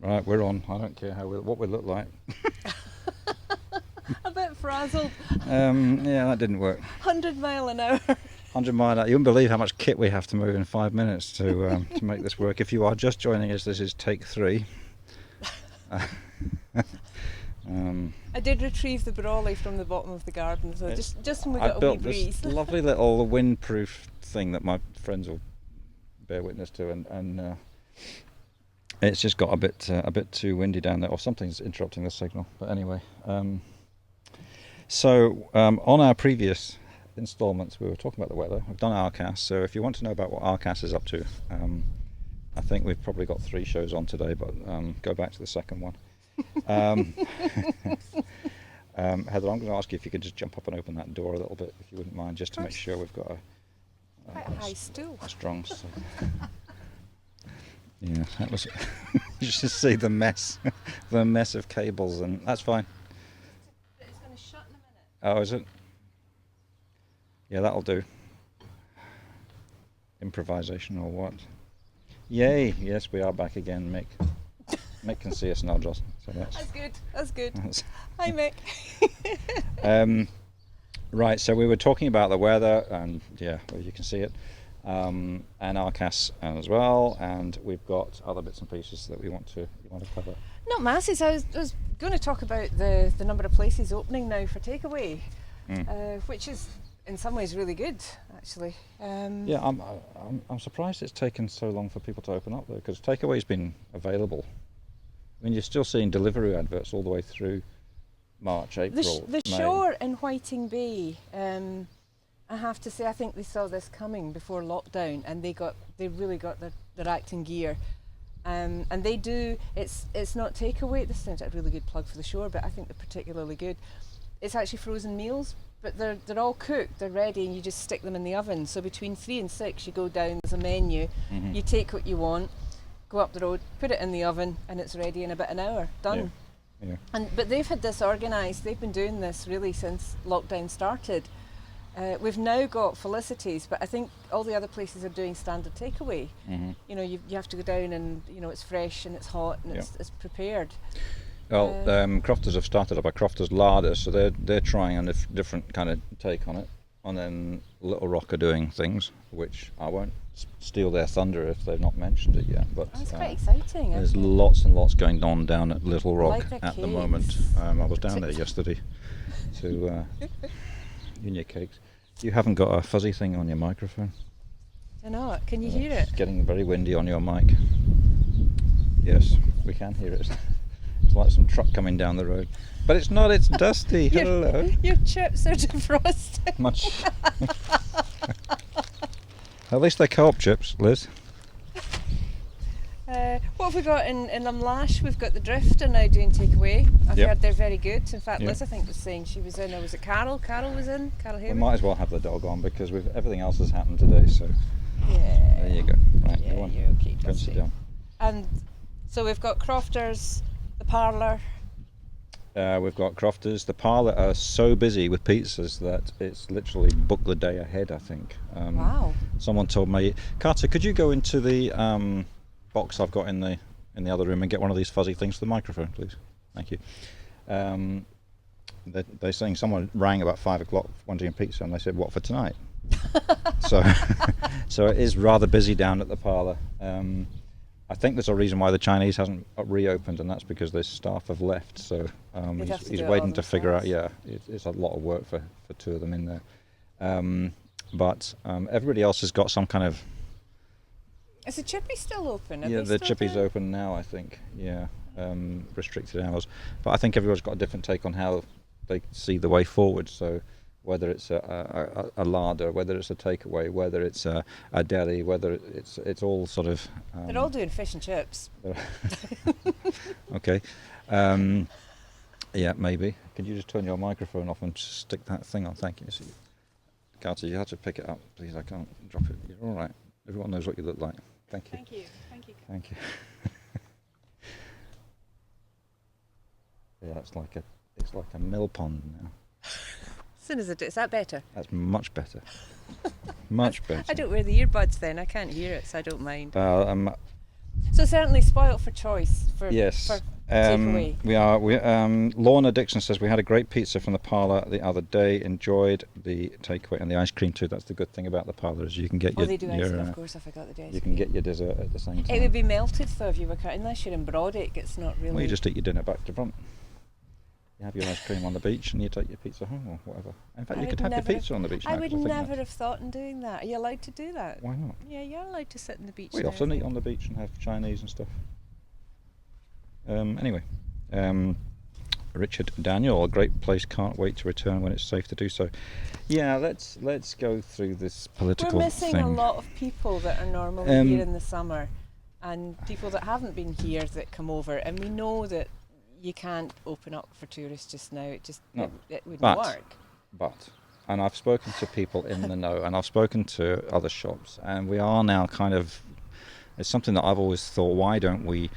Right, we're on. I don't care what we look like. A bit frazzled. Yeah, that didn't work. 100 mile an hour. 100 mile. You wouldn't believe how much kit we have to move in 5 minutes to make this work. If you are just joining us, this is take 3. I did retrieve the brolly from the bottom of the garden, so just when we I got a wee built breeze. this lovely little windproof thing that my friends will bear witness to, and it's just got a bit too windy down there, or something's interrupting the signal. But anyway, so on our previous installments, we were talking about the weather. We've done Arcas, so if you want to know about what Arcas is up to, I think we've probably got 3 shows on today, but go back to the second one. Heather, I'm going to ask you if you could just jump up and open that door a little bit, if you wouldn't mind, just to make sure we've got Quite a high stool. a strong. Yeah, that was. You should see the mess of cables, and that's fine. It's going to shut in a minute. Oh, is it? Yeah, that'll do. Improvisation or what? Yay! Yes, we are back again, Mick. Mick can see us now, Joss. So That's good. That's good. Hi, Mick. Right, so we were talking about the weather, and yeah, well, you can see it, and Arcas as well, and we've got other bits and pieces that you want to cover. Not masses. I was going to talk about the number of places opening now for takeaway, which is in some ways really good, actually. Yeah, I'm surprised it's taken so long for people to open up though, because takeaway's been available. I mean, you're still seeing delivery adverts all the way through March, April, The May. shore in Whiting Bay, I have to say, I think they saw this coming before lockdown, and they really got their act in gear. And they do. It's not takeaway. This sounds like a really good plug for the shore, but I think they're particularly good. It's actually frozen meals, but they're all cooked. They're ready, and you just stick them in the oven. So between 3 and 6, you go down. There's a menu. Mm-hmm. You take what you want, go up the road, put it in the oven, and it's ready in about an hour. Done. Yeah. But they've had this organised. They've been doing this really since lockdown started. We've now got Felicity's, but I think all the other places are doing standard takeaway. Mm-hmm. You know, you have to go down, and you know it's fresh and it's hot and it's prepared. Well, Crofters have started up a Crofters larder, so they're trying a different kind of take on it. And then Little Rock are doing things, which I won't steal their thunder if they've not mentioned it yet. But That's quite exciting. there's lots and lots going on down at Little Rock Like at the the moment. cakes. I was down there yesterday to Union Cakes. You haven't got a fuzzy thing on your microphone. I know. Can you hear it? It's getting very windy on your mic. Yes, we can hear it. It's like some truck coming down the road. But it's not, it's dusty. Hello. Your chips are defrosted. Much. At least they're Co-op chips, Liz. What have we got in Lumlash? We've got the Drifter now doing takeaway. I've Yep. heard they're very good. In fact, Yep. Liz, I think, was saying she was in, or was it Carol? Carol was in? Carol We Hayward? might as well have the dog on because everything else has happened today, so Yeah. there you go. Right, Yeah, go on. you're okay. Go and sit down. And so we've got Crofters, the Parlour. We've got Crofters. The Parlour are so busy with pizzas that it's literally booked the day ahead, I think. Wow. Someone told me, Carter, could you go into the box I've got in the other room and get one of these fuzzy things for the microphone, please? Thank you. They're saying someone rang about 5 o'clock wanting a pizza, and they said, "What for tonight?" so it is rather busy down at the Parlour. I think there's a reason why the Chinese hasn't reopened, and that's because their staff have left. So They'd have to he's do it waiting all to figure out. themselves. Yeah, it's a lot of work for 2 of them in there. But everybody else has got some kind of. Is the Chippy still open? Are Yeah, they the still Chippy's doing- open now, I think. Yeah, restricted hours. But I think everyone's got a different take on how they see the way forward. So whether it's a larder, whether it's a takeaway, whether it's a deli, whether it's all sort of. They're all doing fish and chips. Okay. Yeah, maybe. Can you just turn your microphone off and just stick that thing on? Thank you. See, Carter, you have to pick it up, please. I can't drop it. You're all right. Everyone knows what you look like. Thank you. Thank you. Thank you. Thank you. Yeah, it's like a mill pond now. As soon as I do, is that better? That's much better. Much better. I don't wear the earbuds then. I can't hear it, so I don't mind. So certainly spoilt for choice for Yes. for takeaway. We are. Lorna Dixon says we had a great pizza from the parlour the other day. Enjoyed the takeaway and the ice cream too. That's the good thing about the parlour is you can get Oh, your, they do ice your cream. Of course, I forgot the ice you cream. can get your dessert at the same time. It would be melted though if you were cutting. Unless you're in Brodick, it's not really. Well, you just eat your dinner back to front. You have your ice cream on the beach and you take your pizza home or whatever. In fact, I you would could have your never pizza on the beach. I now, would 'cause think never that. have thought in doing that. Are you allowed to do that? Why not? Yeah, you're allowed to sit on the beach. We now, I often eat think. on the beach and have Chinese and stuff. Anyway, Richard Daniel, a great place. Can't wait to return when it's safe to do so. Yeah, let's go through this political We're missing thing. a lot of people that are normally here in the summer, and people that haven't been here that come over. And we know that you can't open up for tourists just now. It just No, it wouldn't but- work. But, and I've spoken to people in the know, and I've spoken to other shops, and we are now kind of. It's something that I've always thought. Why don't we?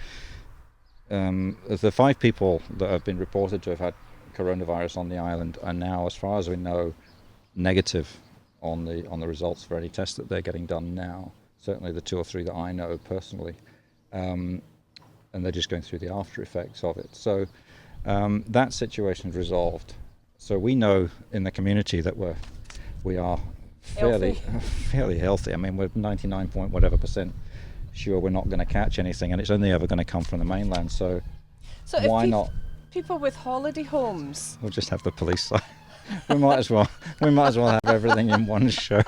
The 5 people that have been reported to have had coronavirus on the island are now, as far as we know, negative on the results for any tests that they're getting done now. Certainly the 2 or 3 that I know personally, and they're just going through the after effects of it. So that situation is resolved. So we know in the community that we are fairly healthy. I mean, we're 99 point whatever % sure we're not going to catch anything, and it's only ever going to come from the mainland. So So why if not? people with holiday homes, We'll just have the police side. We might as well have everything in one show.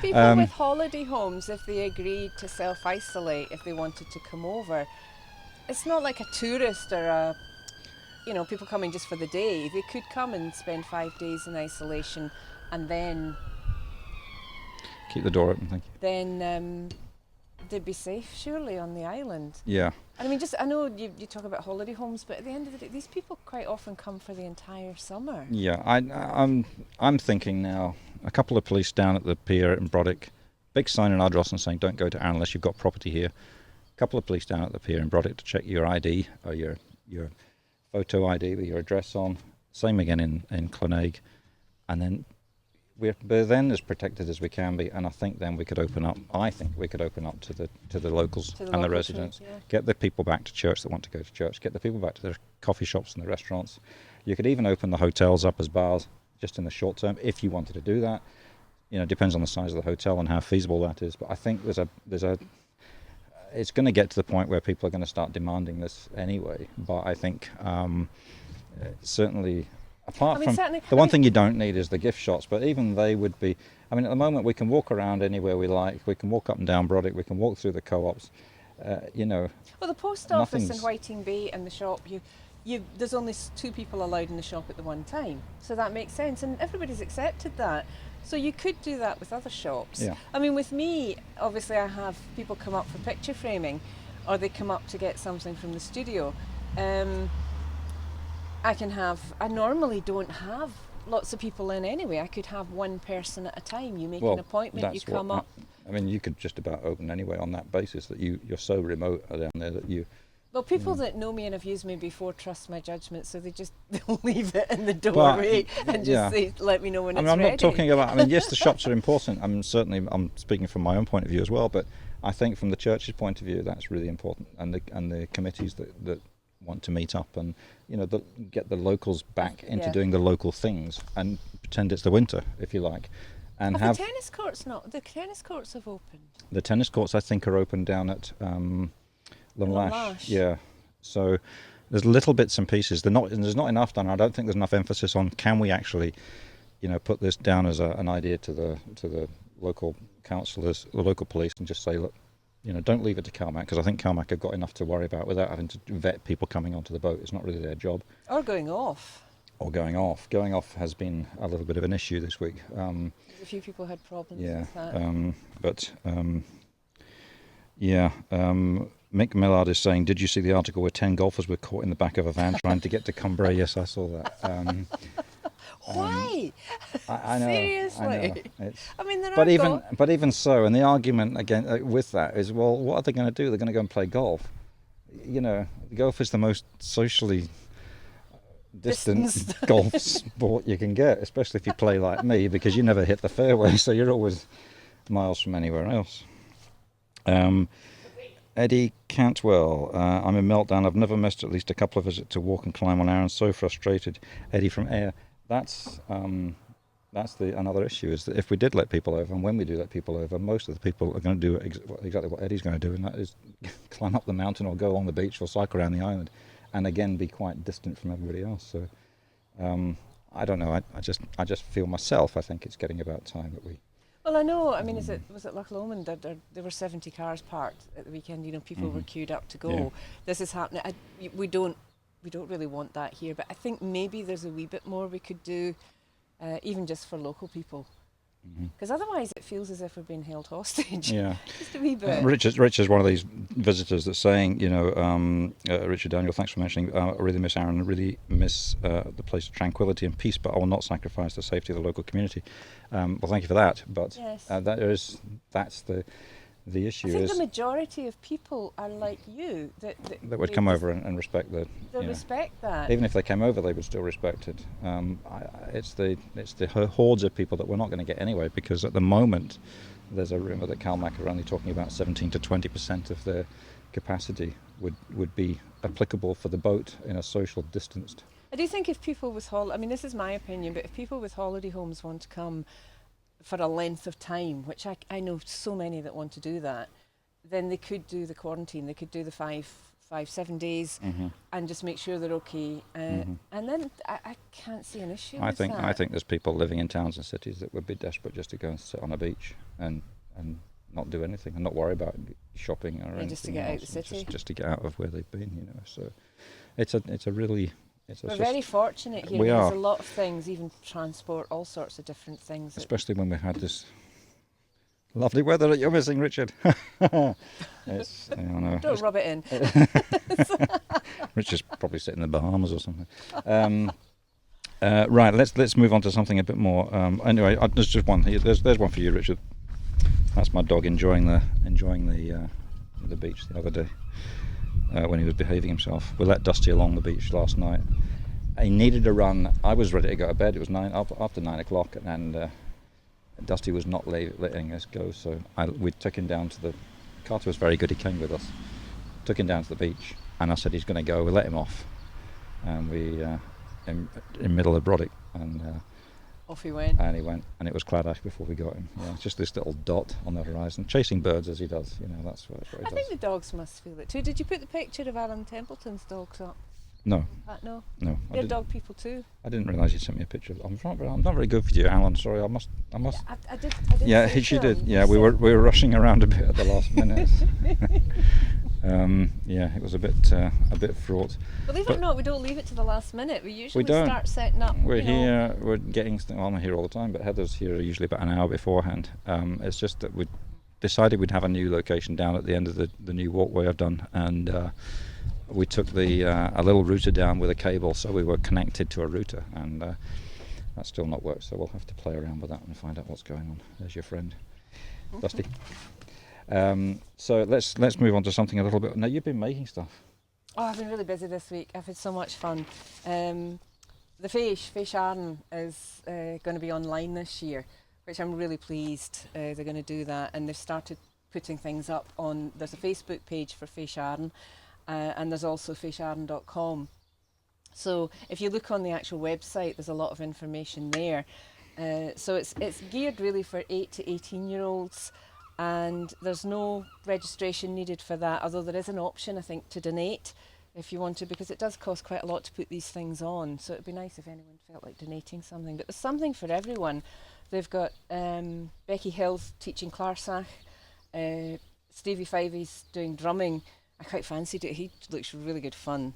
people with holiday homes, if they agreed to self-isolate, if they wanted to come over, it's not like a tourist or people coming just for the day. They could come and spend 5 days in isolation, and then Keep the door open, thank you. they'd be safe, surely, on the island. Yeah. And I mean, I know you talk about holiday homes, but at the end of the day, these people quite often come for the entire summer. Yeah, I'm thinking now. A couple of police down at the pier in Brodick, big sign in Ardrossan saying don't go to Arran unless you've got property here. A couple of police down at the pier in Brodick to check your ID or your photo ID with your address on. Same again in Clonaigue, and then we're then as protected as we can be. And I think then we could open up. I think we could open up to the locals and the locals, residents. yeah. Get the people back to church that want to go to church. Get the people back to the coffee shops and the restaurants. You could even open the hotels up as bars just in the short term if you wanted to do that. It depends on the size of the hotel and how feasible that is. But I think it's going to get to the point where people are going to start demanding this anyway. But I think certainly, apart from the one thing you don't need is the gift shops. But even they would be. I mean, at the moment we can walk around anywhere we like. We can walk up and down Brodick. We can walk through the co-ops. Well, the post office in nothing's- Whiting Bay and the shop, there's only 2 people allowed in the shop at the one time, so that makes sense, and everybody's accepted that. So you could do that with other shops. Yeah. I mean, with me, obviously, I have people come up for picture framing, or they come up to get something from the studio. I normally don't have lots of people in anyway. I could have one person at a time. You make an appointment, you come up. I mean, you could just about open anyway on that basis that you're so remote down there that you. Well, people that know me and have used me before trust my judgment, so they'll leave it in the doorway and just say, "Let me know when it's ready." I'm not talking about. I mean, yes, the shops are important. I'm speaking from my own point of view as well. But I think from the church's point of view, that's really important, and the committees that want to meet up and get the locals back into doing the local things and pretend it's the winter, if you like, and have the tennis courts not. The tennis courts have opened. the tennis courts. I think are open down at. Lumlash. Yeah, so there's little bits and pieces. There's not enough done. I don't think there's enough emphasis on can we actually, put this down as an idea to the local councillors, the local police, and just say, look, don't leave it to CalMac, because I think CalMac have got enough to worry about without having to vet people coming onto the boat. It's not really their job. Or going off. Or going off. Going off has been a little bit of an issue this week. A few people had problems with that. Mick Millard is saying, did you see the article where 10 golfers were caught in the back of a van trying to get to Cumbria? Yes, I saw that. Why? I know. Seriously? I know. I mean, there But are even so, and the argument again with that is, well, what are they going to do? They're going to go and play golf. Golf is the most socially distant golf sport you can get, especially if you play like me, because you never hit the fairway, so you're always miles from anywhere else. Eddie Cantwell, I'm in meltdown. I've never missed at least a couple of visits to walk and climb on Arran. So frustrated. Eddie from Ayr. That's the another issue, is that if we did let people over, and when we do let people over, most of the people are going to do exactly what Eddie's going to do, and that is climb up the mountain or go along the beach or cycle around the island, and again be quite distant from everybody else. So I don't know. I just feel myself. I think it's getting about time that we. Well, I know. I mean, was it Loch Lomond? There were 70 cars parked at the weekend. You know, people were queued up to go. Yeah. This is happening. We don't really want that here. But I think maybe there's a wee bit more we could do, even just for local people. Because otherwise, it feels as if we're being held hostage. Yeah. Just a wee bit. Richard's one of these visitors that's saying, you know, Richard Daniel, thanks for mentioning. I really miss Arran. I really miss the place of tranquility and peace, but I will not sacrifice the safety of the local community. Well, thank you for that. But Yes. that's the issue. I think is the majority of people are like you. That would come over and respect the. They'll respect that. Even if they came over, they would still respect it. It's the hordes of people that we're not going to get anyway, because at the moment there's a rumour that CalMac are only talking about 17 to 20% of their capacity would be applicable for the boat in a social distanced. I do think if people with I mean, this is my opinion, but if people with holiday homes want to come for a length of time, which I know so many that want to do that, then they could do the quarantine. They could do the 7 days, and just make sure they're okay. And then I can't see an issue. I with think that. I think there's people living in towns and cities that would be desperate just to go and sit on a beach and not do anything and not worry about shopping or anything just to get out else, the city. just to get out of where they've been, you know. So it's a really. We're very fortunate here. We There's are. a lot of things, even transport, all sorts of different things. Especially when we had this lovely weather that you're missing, Richard. It's, I don't know. Don't rub it in. Richard's probably sitting in the Bahamas or something. Right, let's move on to something a bit more. Anyway, there's just one here. There's one for you, Richard. That's my dog enjoying the beach the other day. When he was behaving himself. We let Dusty along the beach last night. He needed a run. I was ready to go to bed. It was after 9 o'clock, and Dusty was not letting us go. So we took him down to Carter was very good. He came with us. Took him down to the beach, and I said he's going to go. We let him off, and we in middle of Brodick, and off he went. And he went, and it was Cladash before we got him. Yeah, just this little dot on the horizon, chasing birds as he does. You know, that's what he does. I think the dogs must feel it too. Did you put the picture of Alan Templeton's dogs up? No. No. No. They're dog people too. I didn't realise you sent me a picture. I'm not very good for you, Alan. Sorry, I must. Yeah, I did. Yeah, she did. Yeah, we were rushing around a bit at the last minute. Yeah, it was a bit fraught. Believe it or not, we don't leave it to the last minute. We usually don't. start setting up. We're here. We're getting. Well, I'm here all the time, but Heather's here usually about an hour beforehand. It's just that we decided we'd have a new location down at the end of the new walkway I've done, and we took a little router down with a cable, so we were connected to a router, and that's still not worked. So we'll have to play around with that and find out what's going on. There's your friend, Dusty. So let's move on to something a little bit. Now, you've been making stuff. Oh, I've been really busy this week. I've had so much fun. The Fèis Arden is going to be online this year, which I'm really pleased they're going to do that, and they've started putting things up on. There's a Facebook page for Fèis Arden, and there's also fèisarden.com. So if you look on the actual website, there's a lot of information there. So it's geared really for 8 to 18-year-olds. And there's no registration needed for that, although there is an option, I think, to donate if you want to, because it does cost quite a lot to put these things on. So it'd be nice if anyone felt like donating something. But there's something for everyone. They've got Becky Hills teaching Clarsach, Stevie Fivey's doing drumming. I quite fancied it. He looks really good fun.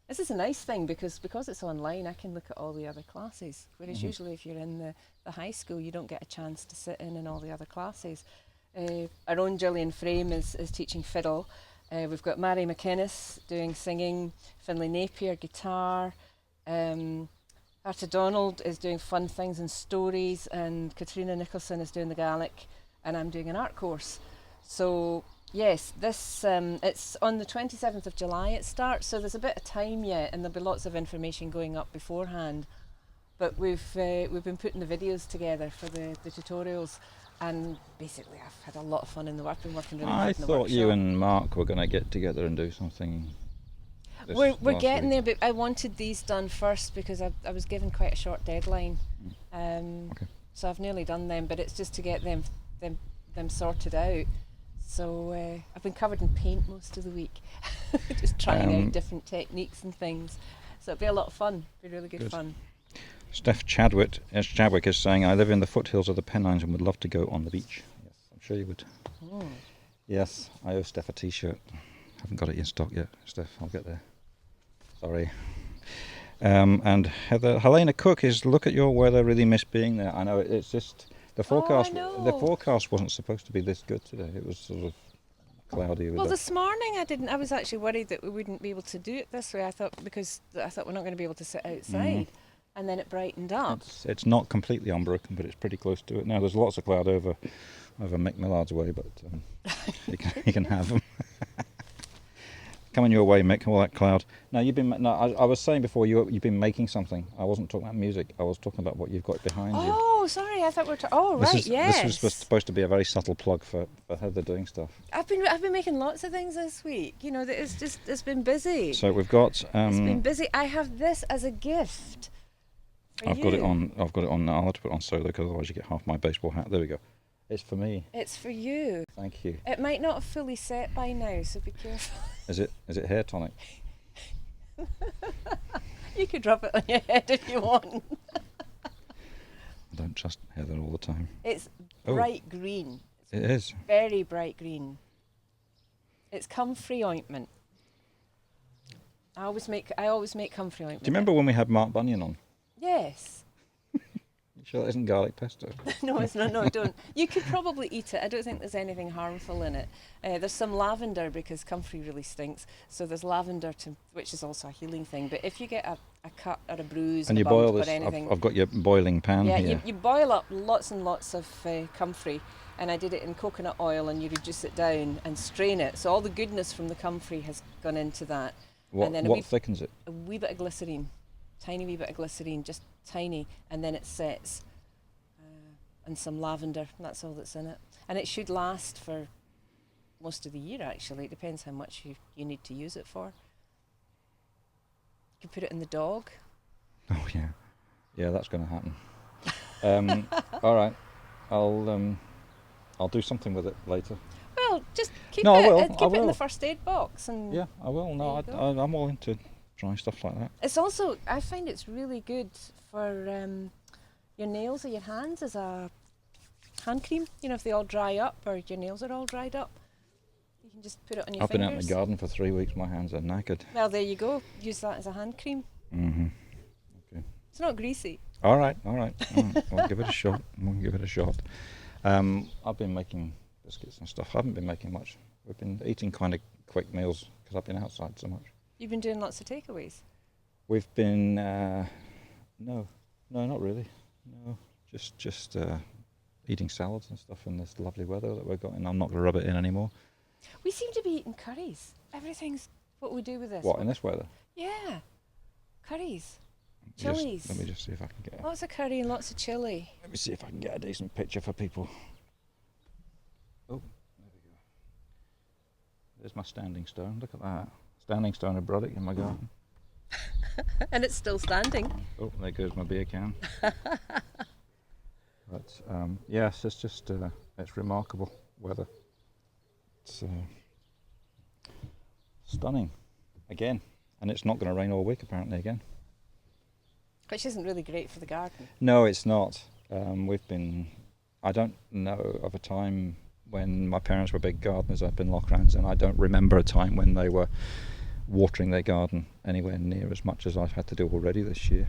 This is a nice thing because it's online, I can look at all the other classes, whereas usually if you're in the high school, you don't get a chance to sit in all the other classes. Our own Gillian Frame is teaching fiddle. We've got Mary McInnes doing singing, Finlay Napier guitar, Arta Donald is doing fun things and stories, and Katrina Nicholson is doing the Gaelic, and I'm doing an art course. So yes, this it's on the 27th of July it starts, so there's a bit of time yet, and there'll be lots of information going up beforehand. But we've been putting the videos together for the tutorials. And basically, I've had a lot of fun in the work. I've been working really I hard in the thought you workshop. and Mark were going to get together and do something. We're last getting week. there, but I wanted these done first because I was given quite a short deadline. Okay. So I've nearly done them, but it's just to get them sorted out. So I've been covered in paint most of the week, just trying out different techniques and things. So it'll be a lot of fun. It'll be really good fun. Steph Chadwick is saying, I live in the foothills of the Pennines and would love to go on the beach. Yes, I'm sure you would. Yes, I owe Steph a t-shirt. Haven't got it in stock yet, Steph. I'll get there. Sorry. And Helena Cook is, look at your weather, really miss being there. I know, it's just, the forecast I know. The forecast wasn't supposed to be this good today. It was sort of cloudy. Well, this morning I was actually worried that we wouldn't be able to do it this way. I thought we're not going to be able to sit outside, and then it brightened up. It's not completely unbroken, but it's pretty close to it now. There's lots of cloud over Mick Millard's way, but you can have them. Coming your way, Mick, all that cloud. Now I was saying before you've been making something. I wasn't talking about music. I was talking about what you've got behind you. Oh, sorry. I thought we were. This was supposed to be a very subtle plug for Heather doing stuff. I've been making lots of things this week. You know, it's been busy. So we've got. It's been busy. I have this as a gift. I've got it on now. I'll have to put it on solo because otherwise you get half my baseball hat. There we go. It's for me. It's for you. Thank you. It might not have fully set by now, so be careful. Is it hair tonic? You could rub it on your head if you want. I don't trust Heather all the time. It's bright green. It is. Very bright green. It's comfrey ointment. I always make comfrey ointment. Do you remember when we had Mark Bunyan on? Yes. You sure that isn't garlic pesto? No, it's not. No, don't. You could probably eat it. I don't think there's anything harmful in it. There's some lavender because comfrey really stinks. So there's lavender, which is also a healing thing. But if you get a cut or a bruise And you a boil bump this. or anything, I've got your boiling pan yeah, here. you boil up lots and lots of comfrey. And I did it in coconut oil, and you reduce it down and strain it. So all the goodness from the comfrey has gone into that. And then What thickens it? a wee bit of glycerine, tiny wee bit of glycerine, just tiny, and then it sets. And some lavender, and that's all that's in it. And it should last for most of the year, actually. It depends how much you need to use it for. You can put it in the dog. Oh yeah, yeah, that's going to happen. All right, I'll do something with it later. Well, just keep No, I it. will, Keep I it in will. the first aid box, and Yeah, I will. No, There you I'm all into trying stuff like that. it's also. I find it's really good for your nails or your hands as a hand cream. You know, if they all dry up or your nails are all dried up, you can just put it on your I've fingers. been out in the garden for 3 weeks. My hands are knackered. Well, there you go. Use that as a hand cream. Okay. It's not greasy. All right. We'll give it a shot. I've been making biscuits and stuff. I haven't been making much. We've been eating kind of quick meals because I've been outside so much. You've been doing lots of takeaways. We've been no, not really. No, just eating salads and stuff in this lovely weather that we've got, and I'm not going to rub it in anymore. We seem to be eating curries. Everything's what we do with this. What, in this weather? Yeah, curries, Just- chilies. Let me just see if I can get. Lots of curry and lots of chili. Let me see if I can get a decent picture for people. Oh, there we go. There's my standing stone. Look at that. Standing stone of Brodick in my garden. And it's still standing. Oh, there goes my beer can. But yes, it's just it's remarkable weather. It's stunning again, and it's not going to rain all week apparently again. Which isn't really great for the garden. No, it's not. I don't know of a time when my parents were big gardeners up in Loughran's, and I don't remember a time when they were watering their garden anywhere near as much as I've had to do already this year.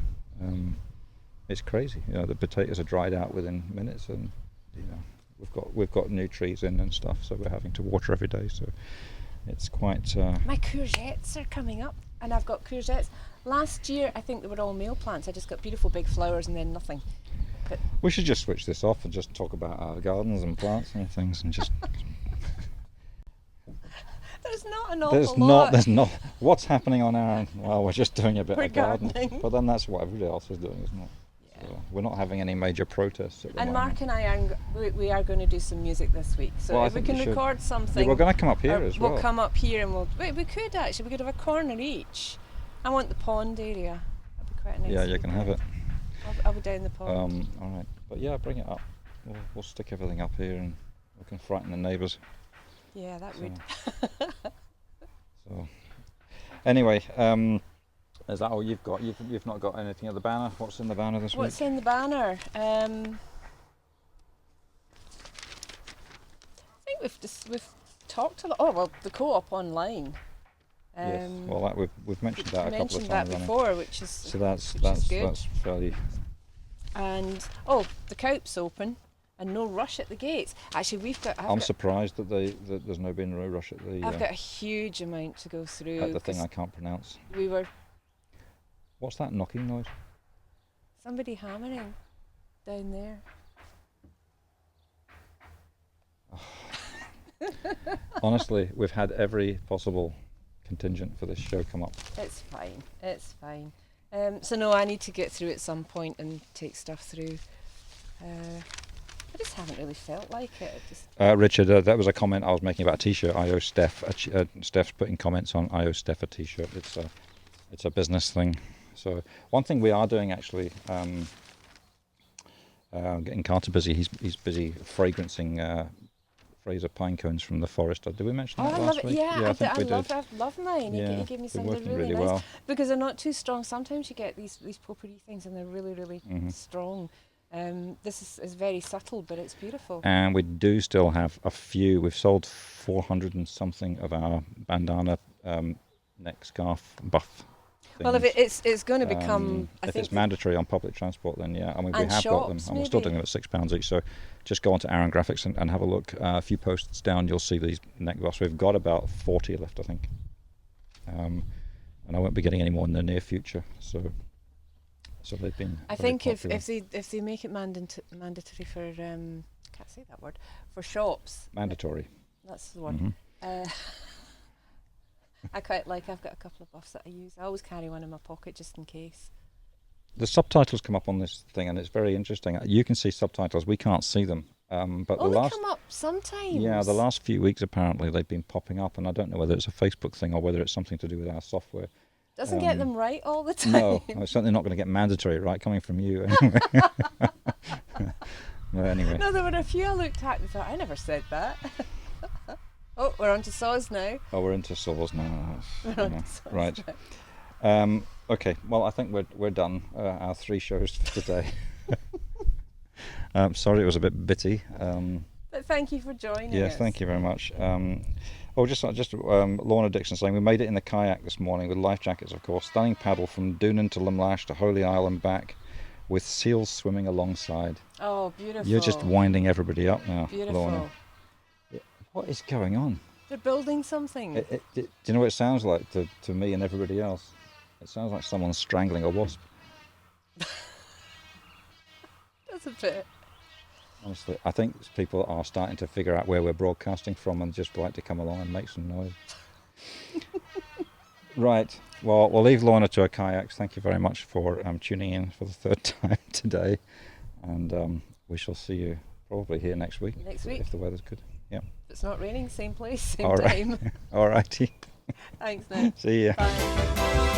It's crazy. You know, the potatoes are dried out within minutes, and you know we've got new trees in and stuff, so we're having to water every day. So it's quite. My courgettes are coming up, and I've got courgettes. Last year, I think they were all male plants. I just got beautiful big flowers and then nothing. But We should just switch this off and just talk about our gardens and plants and things, and just. there's not an awful lot. There's not. What's happening on our? Well, we're just doing a bit We're of gardening, gardening. but then that's what everybody else is doing, isn't it? So we're not having any major protests at the And moment. Mark and I we are going to do some music this week. So Well, I if we think can you should. record something, Yeah, we're going to come up here or as well. we'll come up here and we could actually. We could have a corner each. I want the pond area. That'd be quite nice. Yeah, you can have it. I'll be down the pond. All right, but yeah, bring it up. We'll stick everything up here, and we can frighten the neighbours. Yeah, that So, would. so anyway, is that all you've got? You've not got anything at the banner. What's in the banner this What's week? in the banner? I think we've talked a lot. Oh well, the co-op online. Yes. Well, that we've mentioned that a couple of mentioned times. that haven't we? before, which is So that's good. that's fairly. And the Coup's open and no rush at the gates. Actually, I'm surprised that there's been no rush at the I've got a huge amount to go through. at the thing 'cause I can't pronounce. we were What's that knocking noise? somebody hammering down there. Honestly, we've had every possible contingent for this show come up. It's fine. It's fine. So no, I need to get through at some point and take stuff through. I just haven't really felt like it. Richard, that was a comment I was making about a T-shirt. I owe Steph. Steph's putting comments on. I owe Steph a T-shirt. It's a business thing. So one thing we are doing actually, getting Carter busy. He's busy fragrancing Fraser pine cones from the forest. Did we mention Oh, that I last love it. week? Yeah, I think we I did. love mine. Yeah, He gave me they're something working really nice well. because they're not too strong. Sometimes you get these potpourri things and they're really Mhm. strong. This is very subtle, but it's beautiful. And we do still have a few. We've sold 400 and something of our bandana neck scarf buff. Well, if things. it's going to become, I if think it's mandatory on public transport, then yeah. I mean, we And have got them, shops, and we're still maybe. doing them at £6 each. So just go onto Aaron Graphics and have a look. A few posts down, you'll see these neck buffs. We've got about 40 left, I think. And I won't be getting any more in the near future. So they've been. I very think popular. if they make it mandatory for can't say that word, for shops. Mandatory. That's the one. Mhm. I quite like. I've got a couple of buffs that I use. I always carry one in my pocket just in case. The subtitles come up on this thing, and it's very interesting. You can see subtitles. We can't see them. But Oh, the they last. come up sometimes. Yeah, the last few weeks apparently they've been popping up, and I don't know whether it's a Facebook thing or whether it's something to do with our software. Doesn't get them right all the time. No, it's certainly not going to get mandatory, right? Coming from you, anyway. Well, anyway. No, there were a few I looked at and thought, I never said that. Oh, we're on to saws now. Oh, we're into saws now. We're on to saws Right. now. Okay. Well, I think we're done. Our 3 shows for today. Sorry, it was a bit bitty. But thank you for joining Yes, us. thank you very much. Lorna Dixon saying we made it in the kayak this morning with life jackets, of course. Stunning paddle from Doonan to Lumlash to Holy Isle and back, with seals swimming alongside. Oh, beautiful. You're just winding everybody up now, Beautiful. Lorna. What is going on? They're building something. Do you know what it sounds like to me and everybody else? It sounds like someone's strangling a wasp. That's a bit. Honestly, I think people are starting to figure out where we're broadcasting from and just like to come along and make some noise. Right. Well, we'll leave Lorna to her kayaks. Thank you very much for tuning in for the 3rd time today. And we shall see you probably here next week. Next week. If the weather's good. Yeah. If it's not raining, same place, same All right. time. All righty. Thanks, now. See ya. Bye.